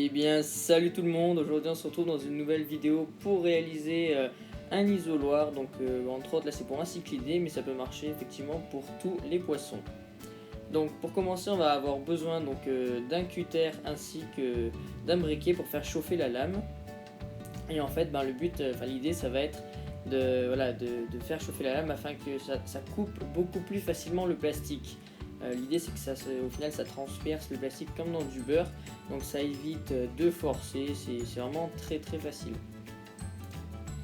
Eh bien salut tout le monde, aujourd'hui on se retrouve dans une nouvelle vidéo pour réaliser un isoloir. Donc entre autres là c'est pour un cyclidé, mais ça peut marcher effectivement pour tous les poissons. Donc pour commencer on va avoir besoin d'un cutter ainsi que d'un briquet pour faire chauffer la lame. Et en fait le but, l'idée ça va être de faire chauffer la lame afin que ça coupe beaucoup plus facilement le plastique. L'idée c'est que au final ça transperce le plastique comme dans du beurre, donc ça évite de forcer, c'est vraiment très très facile.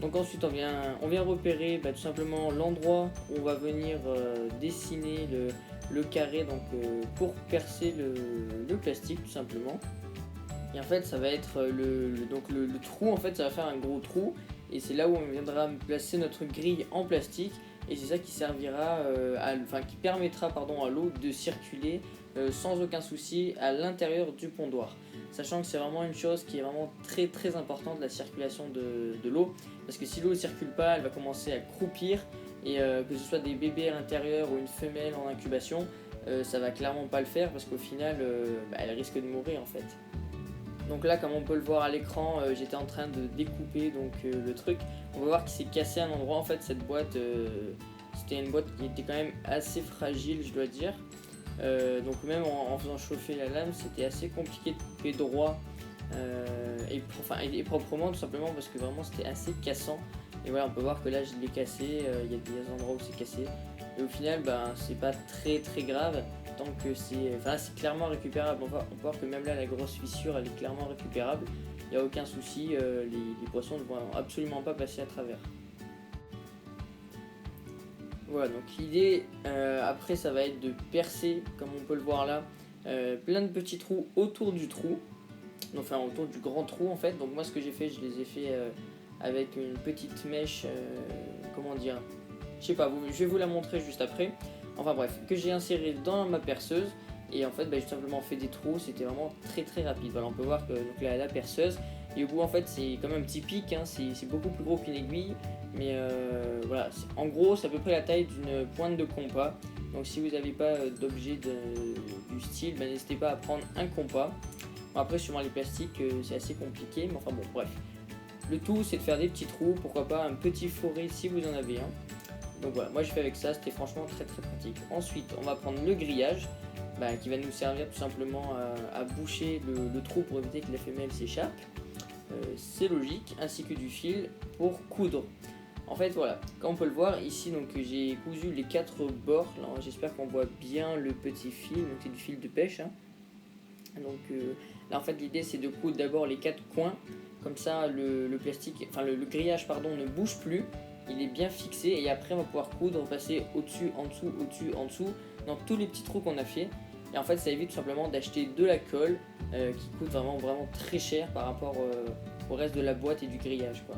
Donc ensuite on vient repérer tout simplement l'endroit où on va venir dessiner le carré pour percer le plastique tout simplement. Et en fait ça va être le trou, en fait ça va faire un gros trou, et c'est là où on viendra placer notre grille en plastique. Et c'est ça qui servira, qui permettra à l'eau de circuler sans aucun souci à l'intérieur du pondoir. Sachant que c'est vraiment une chose qui est vraiment très très importante, la circulation de l'eau. Parce que si l'eau ne circule pas, elle va commencer à croupir. Et que ce soit des bébés à l'intérieur ou une femelle en incubation, ça va clairement pas le faire, parce qu'au final, elle risque de mourir en fait. Donc là, comme on peut le voir à l'écran, j'étais en train de découper le truc. On va voir qu'il s'est cassé à un endroit. En fait, cette boîte, c'était une boîte qui était quand même assez fragile, je dois dire. Donc même en faisant chauffer la lame, c'était assez compliqué de couper droit et proprement, tout simplement parce que vraiment c'était assez cassant. Et voilà, on peut voir que là je l'ai cassé, il y a des endroits où c'est cassé. Et au final, c'est pas très très grave. Tant que c'est clairement récupérable. On peut voir que même là la grosse fissure elle est clairement récupérable, il n'y a aucun souci, les poissons ne vont absolument pas passer à travers. Voilà, donc l'idée après ça va être de percer, comme on peut le voir là, plein de petits trous autour du trou, autour du grand trou en fait. Donc moi ce que j'ai fait, je les ai fait avec une petite mèche, je sais pas, je vais vous la montrer juste après. Enfin bref, que j'ai inséré dans ma perceuse. Et en fait j'ai tout simplement fait des trous, c'était vraiment très très rapide. Voilà, on peut voir que la perceuse, et au bout en fait c'est comme un petit pic, hein, c'est beaucoup plus gros qu'une aiguille. Mais voilà, en gros c'est à peu près la taille d'une pointe de compas. Donc si vous n'avez pas d'objet du style, n'hésitez pas à prendre un compas. Bon, après suivant les plastiques c'est assez compliqué, mais enfin bon bref. Le tout c'est de faire des petits trous, pourquoi pas un petit forêt si vous en avez un. Donc voilà, moi je fais avec ça, c'était franchement très très pratique. Ensuite, on va prendre le grillage qui va nous servir tout simplement à boucher le trou pour éviter que la femelle s'échappe. C'est logique, ainsi que du fil pour coudre. En fait voilà, comme on peut le voir ici, j'ai cousu les 4 bords. J'espère qu'on voit bien le petit fil, donc c'est du fil de pêche. Hein. Donc là en fait l'idée c'est de coudre d'abord les 4 coins, comme ça le grillage ne bouge plus. Il est bien fixé, et après on va pouvoir coudre, passer au-dessus, en dessous, dans tous les petits trous qu'on a fait. Et en fait ça évite tout simplement d'acheter de la colle qui coûte vraiment très cher par rapport au reste de la boîte et du grillage quoi.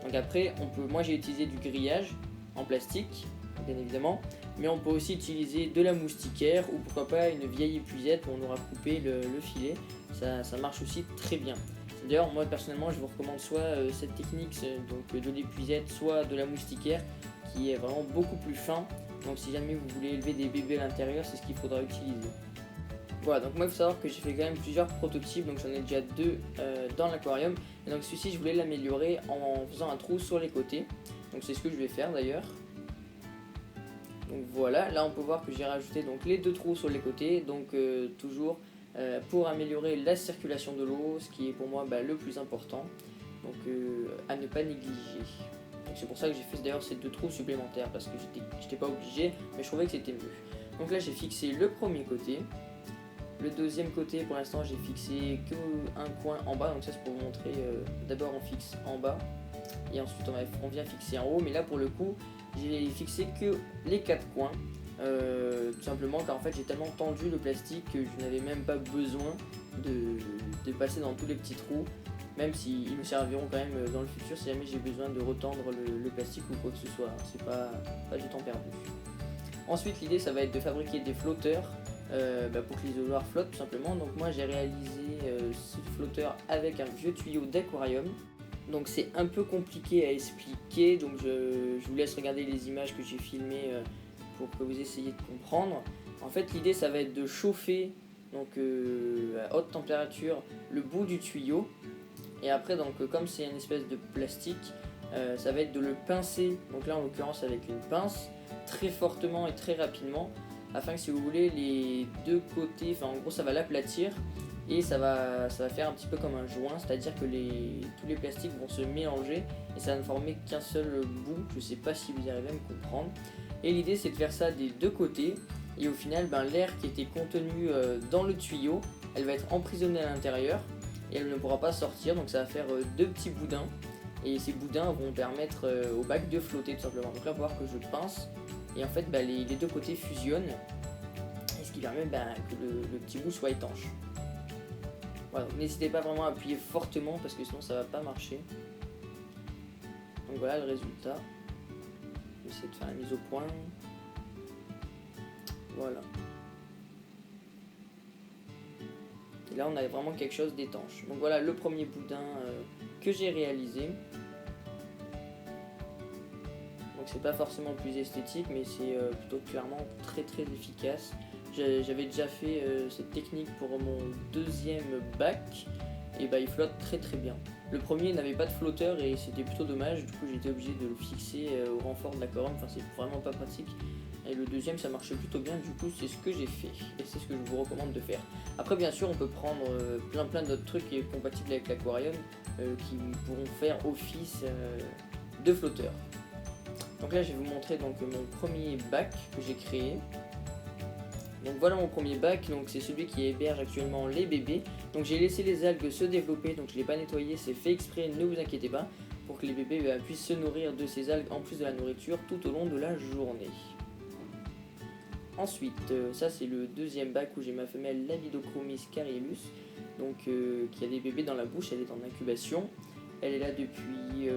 Donc après moi j'ai utilisé du grillage en plastique bien évidemment, mais on peut aussi utiliser de la moustiquaire, ou pourquoi pas une vieille épuisette où on aura coupé le filet. Ça marche aussi très bien. D'ailleurs moi personnellement je vous recommande soit cette technique de l'épuisette, soit de la moustiquaire, qui est vraiment beaucoup plus fin. Donc si jamais vous voulez élever des bébés à l'intérieur, c'est ce qu'il faudra utiliser. Voilà, donc moi il faut savoir que j'ai fait quand même plusieurs prototypes, donc j'en ai déjà 2 dans l'aquarium. Et donc celui-ci je voulais l'améliorer en faisant un trou sur les côtés. Donc c'est ce que je vais faire d'ailleurs. Donc voilà, là on peut voir que j'ai rajouté les 2 trous sur les côtés, donc toujours pour améliorer la circulation de l'eau, ce qui est pour moi le plus important, donc à ne pas négliger. C'est pour ça que j'ai fait d'ailleurs ces 2 trous supplémentaires, parce que j'étais pas obligé, mais je trouvais que c'était mieux. Donc là j'ai fixé le premier côté. Le deuxième côté, pour l'instant j'ai fixé qu'un coin en bas, donc ça c'est pour vous montrer. D'abord on fixe en bas, et ensuite on vient fixer en haut, mais là pour le coup j'ai fixé que les 4 coins, tout simplement car en fait j'ai tellement tendu le plastique que je n'avais même pas besoin de passer dans tous les petits trous, même s'ils me serviront quand même dans le futur si jamais j'ai besoin de retendre le plastique ou quoi que ce soit. C'est pas du temps perdu. Ensuite l'idée ça va être de fabriquer des flotteurs pour que l'isoloir flotte tout simplement. Donc moi j'ai réalisé ce flotteur avec un vieux tuyau d'aquarium. Donc c'est un peu compliqué à expliquer, donc je vous laisse regarder les images que j'ai filmées pour que vous essayiez de comprendre. En fait l'idée ça va être de chauffer donc à haute température le bout du tuyau. Et après, donc comme c'est une espèce de plastique, ça va être de le pincer, donc là en l'occurrence avec une pince, très fortement et très rapidement, afin que si vous voulez les deux côtés, enfin en gros ça va l'aplatir et ça va faire un petit peu comme un joint, c'est-à-dire que tous les plastiques vont se mélanger et ça va ne former qu'un seul bout. Je sais pas si vous arrivez à me comprendre. Et l'idée c'est de faire ça des deux côtés, et au final l'air qui était contenu dans le tuyau, elle va être emprisonnée à l'intérieur et elle ne pourra pas sortir, donc ça va faire deux petits boudins. Et ces boudins vont permettre au bac de flotter tout simplement. Donc là, on va voir que je pince et en fait les deux côtés fusionnent, et ce qui permet que le petit bout soit étanche. Voilà, donc n'hésitez pas vraiment à appuyer fortement parce que sinon ça va pas marcher. Donc voilà le résultat. Je vais essayer de faire la mise au point. Voilà. Et là on a vraiment quelque chose d'étanche. Donc voilà le premier boudin que j'ai réalisé. Donc c'est pas forcément le plus esthétique, mais c'est plutôt clairement très très efficace. J'avais déjà fait cette technique pour mon deuxième bac, et il flotte très très bien. Le premier n'avait pas de flotteur et c'était plutôt dommage, du coup j'ai été obligé de le fixer au renfort de l'aquarium, enfin c'est vraiment pas pratique. Et le deuxième ça marchait plutôt bien, du coup c'est ce que j'ai fait et c'est ce que je vous recommande de faire. Après bien sûr on peut prendre plein d'autres trucs qui sont compatibles avec l'aquarium, qui pourront faire office de flotteur. Donc là je vais vous montrer donc mon premier bac que j'ai créé. Donc voilà mon premier bac, donc c'est celui qui héberge actuellement les bébés. Donc j'ai laissé les algues se développer, donc je ne l'ai pas nettoyé, c'est fait exprès, ne vous inquiétez pas, pour que les bébés puissent se nourrir de ces algues en plus de la nourriture tout au long de la journée. Ensuite, ça c'est le deuxième bac où j'ai ma femelle Labidochromis cariellus, donc qui a des bébés dans la bouche, elle est en incubation. Elle est là depuis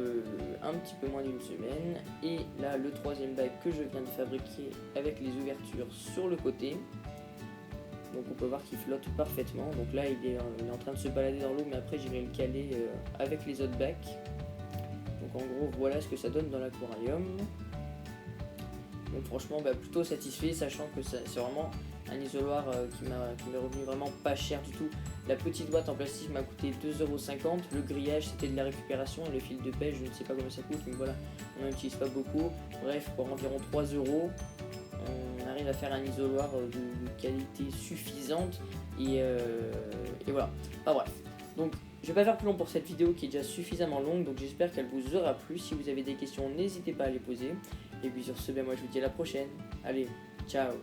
un petit peu moins d'une semaine. Et là, le troisième bac que je viens de fabriquer avec les ouvertures sur le côté. Donc on peut voir qu'il flotte parfaitement. Donc là, il est en train de se balader dans l'eau, mais après j'irai le caler avec les autres bacs. Donc en gros, voilà ce que ça donne dans l'aquarium. Donc franchement, plutôt satisfait, sachant que c'est vraiment un isoloir qui m'est revenu vraiment pas cher du tout. La petite boîte en plastique m'a coûté 2,50 €, le grillage c'était de la récupération, et le fil de pêche je ne sais pas combien ça coûte, mais voilà, on n'en utilise pas beaucoup. Bref, pour environ 3 €, on arrive à faire un isoloir de qualité suffisante, et voilà. Enfin bref, donc je vais pas faire plus long pour cette vidéo qui est déjà suffisamment longue, donc j'espère qu'elle vous aura plu. Si vous avez des questions, n'hésitez pas à les poser. Et puis sur ce, moi je vous dis à la prochaine. Allez, ciao!